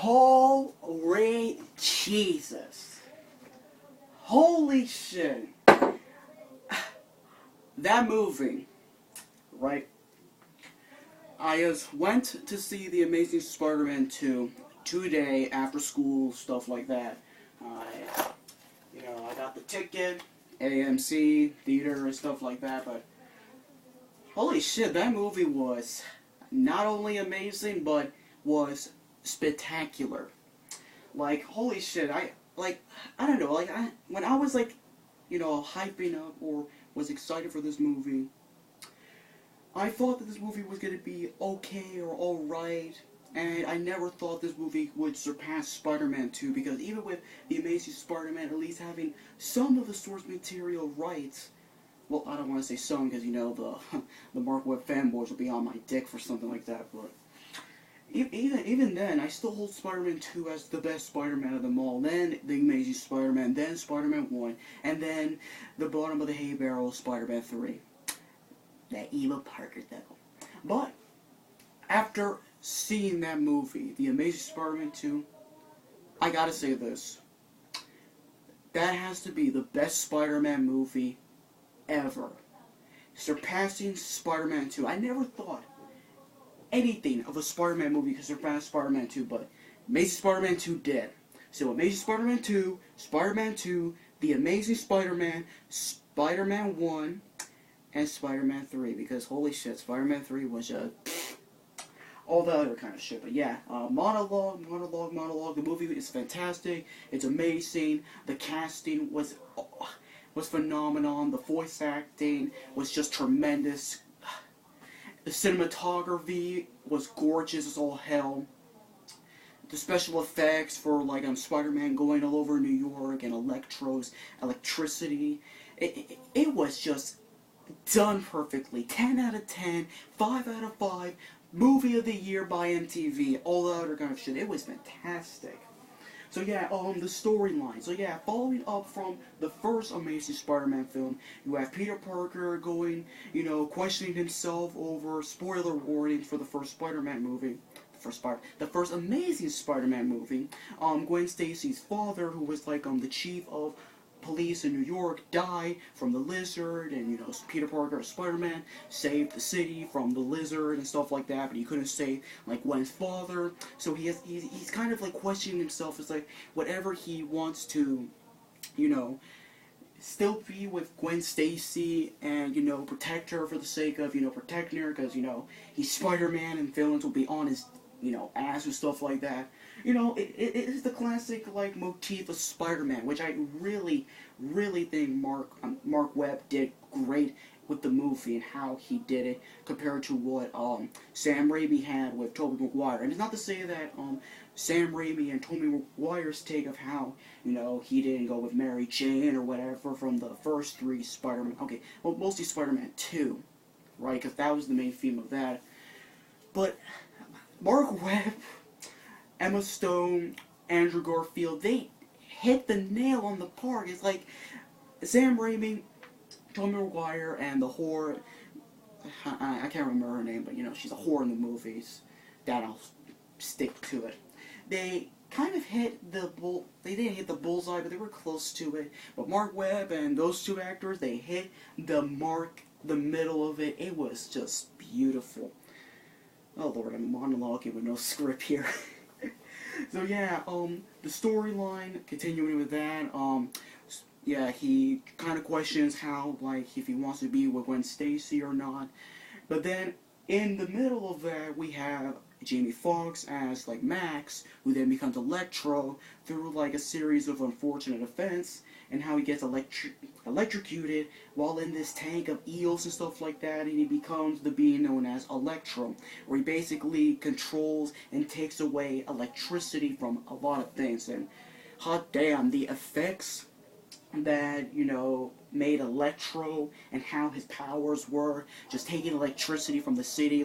Holy Jesus. Holy shit. That movie, right? I just went to see The Amazing Spiderman 2 today after school, stuff like that. I got the ticket, AMC, theater, and stuff like that, but holy shit, that movie was not only amazing, but was spectacular. Like, holy shit, I don't know, when I was hyping up or was excited for this movie, I thought that this movie was going to be okay or alright, and I never thought this movie would surpass Spider-Man 2, because even with The Amazing Spider-Man at least having some of the source material right, well, I don't want to say some, because, the Marc Webb fanboys will be on my dick for something like that, but even then, I still hold Spider-Man 2 as the best Spider-Man of them all, then The Amazing Spider-Man, then Spider-Man 1, and then the bottom of the hay barrel, Spider-Man 3. That evil Parker devil. But after seeing that movie, The Amazing Spider-Man 2, I gotta say this. That has to be the best Spider-Man movie ever. Surpassing Spider-Man 2. I never thought anything of a Spider-Man movie could surpass Spider-Man 2, but Amazing Spider-Man 2 did. So Amazing Spider-Man 2, Spider-Man 2, The Amazing Spider-Man, Spider-Man 1, and Spider-Man 3, because holy shit, Spider-Man 3 was all the other kind of shit. But yeah, monologue, the movie is fantastic, it's amazing, the casting was phenomenal, the voice acting was just tremendous, the cinematography was gorgeous as all hell, the special effects for Spider-Man going all over New York and electricity, it was just done perfectly. 10 out of 10, 5 out of 5, movie of the year by MTV, all the other kind of shit. It was fantastic. So yeah, the storyline. So yeah, following up from the first Amazing Spider-Man film, you have Peter Parker going, questioning himself over, spoiler warning for the first Spider-Man movie, the first Amazing Spider-Man movie. Gwen Stacy's father, who was the chief of police in New York, died from the lizard, and Peter Parker, Spider-Man, saved the city from the lizard and stuff like that, but he couldn't save Gwen's father, so he's kind of questioning himself. It's whatever he wants to, still be with Gwen Stacy and protect her for the sake of protecting her, because he's Spider-Man and villains will be on his ass and stuff like that. It is the classic, motif of Spider-Man, which I really, really think Marc Webb did great with the movie and how he did it compared to what Sam Raimi had with Tobey Maguire. And it's not to say that Sam Raimi and Tobey Maguire's take of how, he didn't go with Mary Jane or whatever from the first 3 Spider-Man. Okay, well, mostly Spider-Man 2, right? Because that was the main theme of that. But Marc Webb, Emma Stone, Andrew Garfield, they hit the nail on the park. It's Sam Raimi, Tobey Maguire, and the whore, I can't remember her name, but she's a whore in the movies. That I'll stick to it. They kind of hit they didn't hit the bullseye, but they were close to it. But Marc Webb and those 2 actors, they hit the mark, the middle of it. It was just beautiful. Oh Lord, I'm monologuing with no script here. So yeah, the storyline, continuing with that, yeah, he kind of questions how, if he wants to be with Gwen Stacy or not. But then, in the middle of that, we have Jamie Foxx as, Max, who then becomes Electro through, a series of unfortunate events, and how he gets electrocuted while in this tank of eels and stuff like that, and he becomes the being known as Electro, where he basically controls and takes away electricity from a lot of things. And hot damn, the effects that, made Electro and how his powers were, just taking electricity from the city,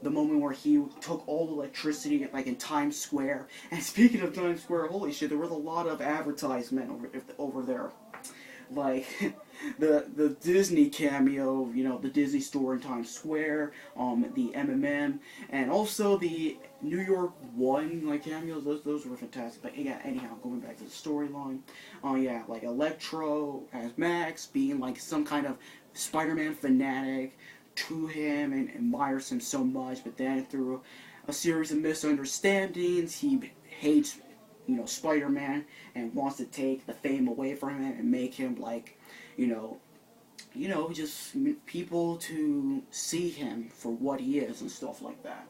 the moment where he took all the electricity, in Times Square. And speaking of Times Square, holy shit, there was a lot of advertisement over there. the Disney cameo, you know, the Disney store in Times Square, the MMM, and also the New York One like cameos. Those were fantastic. But yeah, anyhow, going back to the storyline, yeah, like Electro as Max being like some kind of Spider-Man fanatic to him and admires him so much, but then through a series of misunderstandings, he hates, you know, Spider-Man and wants to take the fame away from him and make him like, you know, just people to see him for what he is and stuff like that.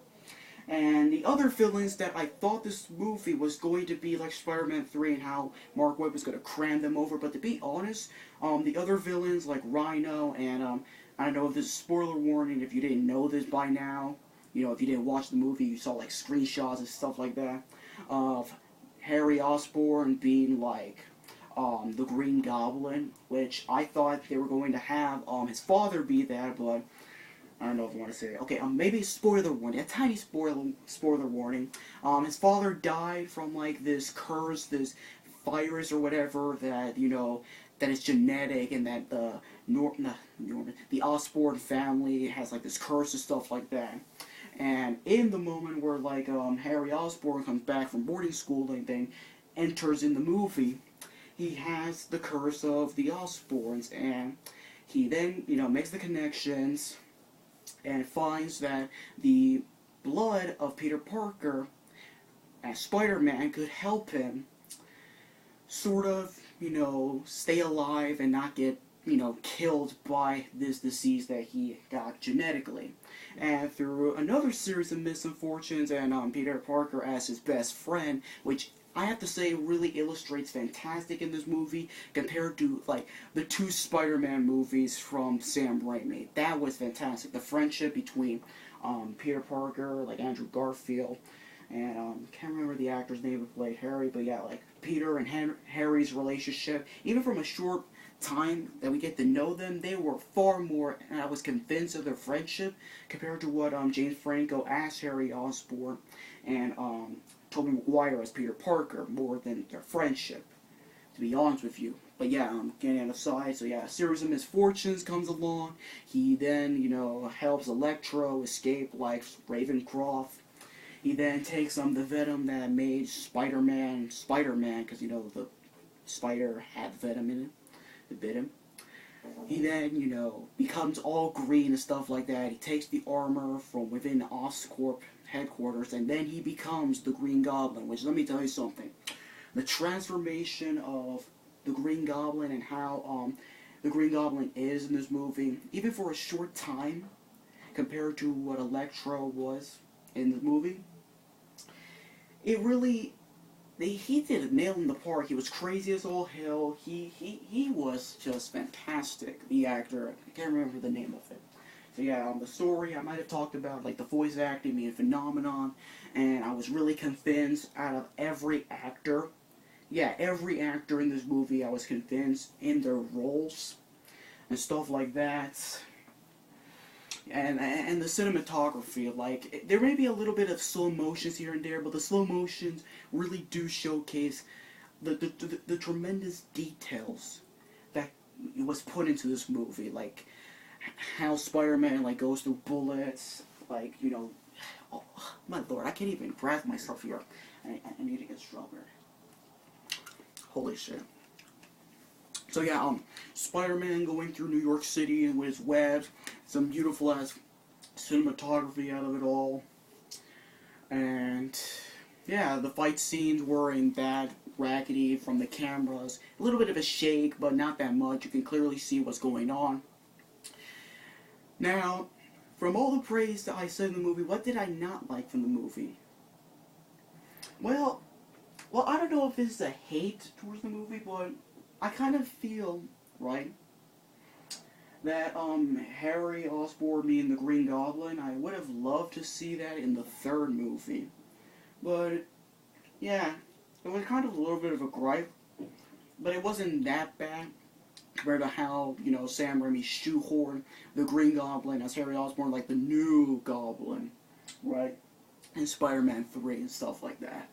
And the other villains that I thought this movie was going to be like Spider-Man 3 and how Marc Webb was going to cram them over, but to be honest, the other villains like Rhino and, I don't know if this is a spoiler warning if you didn't know this by now, you know, if you didn't watch the movie, you saw like screenshots and stuff like that, of Harry Osborn being like, the Green Goblin, which I thought they were going to have, his father be that, but I don't know if I want to say it. Okay, maybe spoiler warning, a tiny spoiler warning. His father died from like this curse, this virus or whatever that, you know, that is genetic, and that the Osborn family has like this curse and stuff like that. And in the moment where like Harry Osborn comes back from boarding school and then enters in the movie, he has the curse of the Osborns, and he then, you know, makes the connections and finds that the blood of Peter Parker as Spider-Man could help him sort of, you know, stay alive and not get, you know, killed by this disease that he got genetically. And through another series of misfortunes and Peter Parker as his best friend, which I have to say really illustrates fantastic in this movie compared to like the two Spider-Man movies from Sam Raimi. That was fantastic. The friendship between Peter Parker, like Andrew Garfield, and can't remember the actor's name who played Harry, but yeah, like Peter and Harry's relationship, even from a short time that we get to know them, they were far more, and I was convinced of their friendship compared to what James Franco asked Harry Osborn and Tobey Maguire as Peter Parker, more than their friendship, to be honest with you. But yeah, I'm getting on the side, so yeah, a series of misfortunes comes along. He then, you know, helps Electro escape like Ravencroft. He then takes the venom that made Spider-Man, because, you know, the spider had venom in it. It bit him. He then, you know, becomes all green and stuff like that. He takes the armor from within the Oscorp headquarters, and then he becomes the Green Goblin, which, let me tell you something. The transformation of the Green Goblin and how the Green Goblin is in this movie, even for a short time, compared to what Electro was in the movie, it really, he did a nail in the park. He was crazy as all hell. He was just fantastic, the actor. I can't remember the name of it. So yeah, the story, I might have talked about like the voice acting being a phenomenon, and I was really convinced out of every actor. Yeah, every actor in this movie, I was convinced in their roles and stuff like that. And the cinematography, like, there may be a little bit of slow motions here and there, but the slow motions really do showcase the tremendous details that was put into this movie, like how Spider-Man like goes through bullets, like, you know, oh my lord, I can't even grasp myself here. I need to get stronger. Holy shit. So yeah, Spider-Man going through New York City with his webs, some beautiful ass cinematography out of it all, and yeah, the fight scenes weren't that raggedy from the cameras. A little bit of a shake, but not that much. You can clearly see what's going on. Now, from all the praise that I said in the movie, what did I not like from the movie? Well, I don't know if this is a hate towards the movie, but I kind of feel, right, that Harry Osborn being the Green Goblin, I would have loved to see that in the third movie. But, yeah, it was kind of a little bit of a gripe, but it wasn't that bad compared to how, you know, Sam Raimi shoehorned the Green Goblin as Harry Osborn, like the new Goblin, right, in Spider-Man 3 and stuff like that.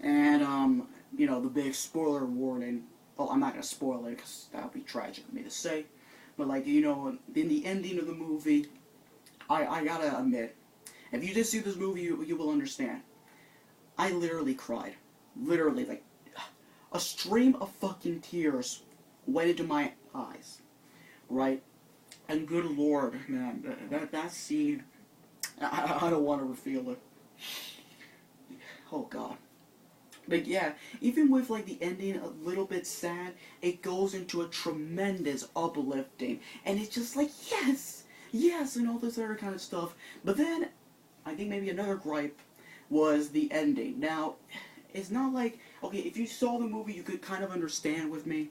And, you know, the big spoiler warning, well, I'm not gonna spoil it because that would be tragic for me to say. But like, you know, in the ending of the movie, I gotta admit, if you did see this movie, you will understand. I literally cried. Literally, like, a stream of fucking tears went into my eyes. Right? And good lord, man, that scene, I don't want to reveal it. Oh god. But yeah, even with like the ending a little bit sad, it goes into a tremendous uplifting. And it's just like, yes, yes, and all this other kind of stuff. But then, I think maybe another gripe was the ending. Now, it's not like, okay, if you saw the movie, you could kind of understand with me.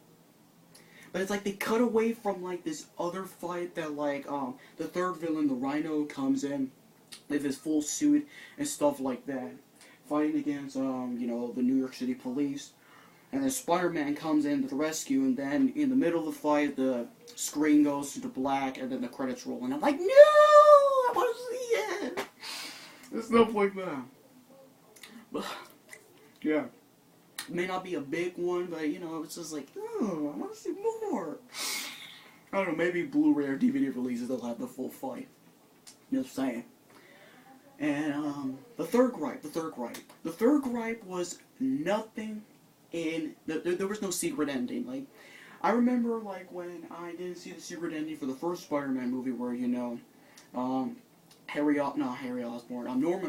But it's like they cut away from like this other fight that like, the third villain, the Rhino, comes in with his full suit and stuff like that. Fighting against, you know, the New York City police. And then Spider-Man comes in to the rescue, and then in the middle of the fight, the screen goes to black, and then the credits roll. And I'm like, no! I want to see it! And stuff like that. But, yeah. It may not be a big one, but, you know, it's just like, oh, I want to see more. I don't know, maybe Blu-ray or DVD releases, they'll have the full fight. Just saying. And, the third gripe was nothing in, there was no secret ending. Like, I remember, like, when I didn't see the secret ending for the first Spider-Man movie where, you know, Norman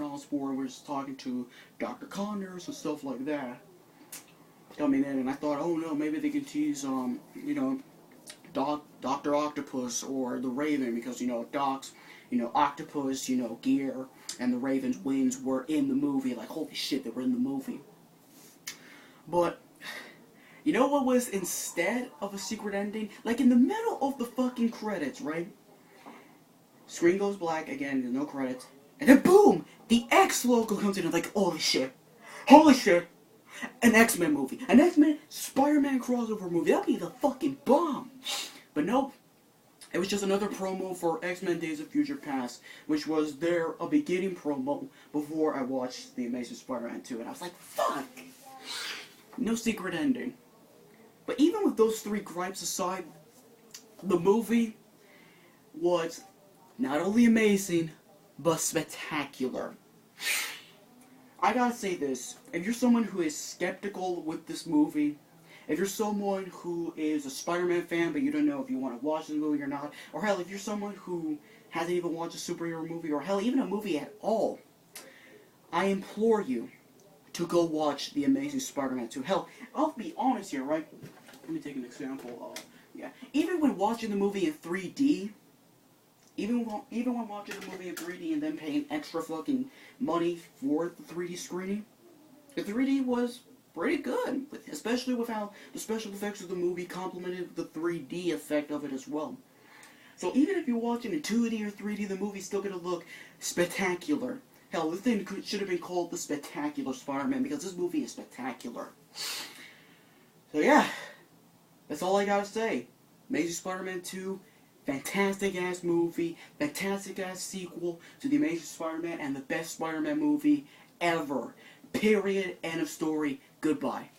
Osborn was talking to Dr. Connors and stuff like that. Coming in, and I thought, oh no, maybe they can tease, you know, Dr. Octopus or the Raven, because, you know, Doc's, you know, octopus, you know, gear, and the Raven's wings were in the movie. Like, holy shit, they were in the movie. But, you know what was instead of a secret ending? Like, in the middle of the fucking credits, right? Screen goes black, again, there's no credits. And then, boom! The X logo comes in, and like, holy shit. Holy shit! An X-Men movie. An X-Men Spider-Man crossover movie. That'd be the fucking bomb. But nope. It was just another promo for X-Men Days of Future Past, which was a beginning promo before I watched The Amazing Spider-Man 2, and I was like, fuck! No secret ending. But even with those three gripes aside, the movie was not only amazing, but spectacular. I gotta say this, if you're someone who is skeptical with this movie, if you're someone who is a Spider-Man fan but you don't know if you want to watch the movie or not, or hell, if you're someone who hasn't even watched a superhero movie, or hell, even a movie at all, I implore you to go watch The Amazing Spider-Man 2. Hell, I'll be honest here, right? Let me take an example. Even when watching the movie in 3D, even when watching the movie in 3D and then paying extra fucking money for the 3D screening, the 3D was pretty good, especially with how the special effects of the movie complemented the 3D effect of it as well. So even if you're watching in 2D or 3D, the movie's still gonna look spectacular. Hell, this thing should have been called The Spectacular Spider-Man, because this movie is spectacular. So yeah, that's all I gotta say. Amazing Spider-Man 2, fantastic-ass movie, fantastic-ass sequel to The Amazing Spider-Man, and the best Spider-Man movie ever. Period. End of story. Goodbye.